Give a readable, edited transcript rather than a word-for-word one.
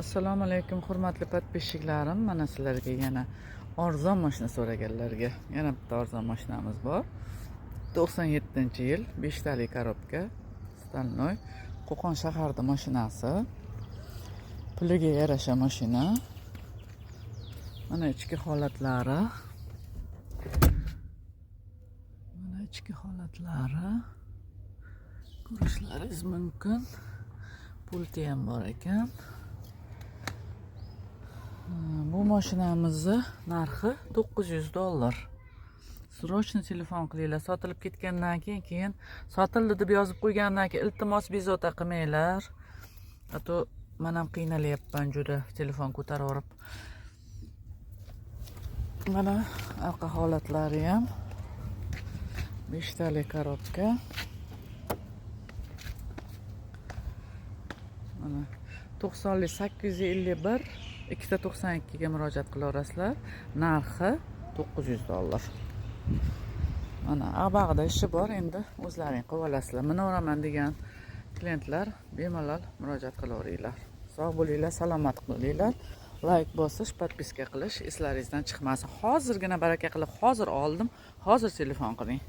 Assalomu alaykum hurmatli podpischiklarim. Mana sizlarga yana arzon mashina so'raganlarga yana bitta arzon mashinamiz bor. 97-yil 5 talik korobka, Stolnoy, Qo'qon shaharda mashinasi. Puliga yarasha mashina. Mana ichki holatlari. Ko'rishlaringiz mumkin. Pulti ham bor ekan. Bu mashinamizni narxi $900. Srochno telefon qilinglar. Sotilib ketgandan keyin sotildi deb yozib qo'ygandan keyin iltimos bezovta qilmanglar. Ato men ham qiynalyapman juda telefon ko'tarib. Mana orqa holatlari ham 5 talik korobka. Mana 90-851 292 ga murojaat qilaverasizlar. Narxi $900. Mana abag'ida ishi bor, endi o'zlaring qilib olasizlar. Minaveraman degan klientlar bemalol murojaat qilaveringlar. Sog' bo'linglar, salomat bo'linglar. Like bosish, podpiska qilish eslaringizdan chiqmasin. Hozirgina baraka qilib hozir oldim. Hozir telefon qiling.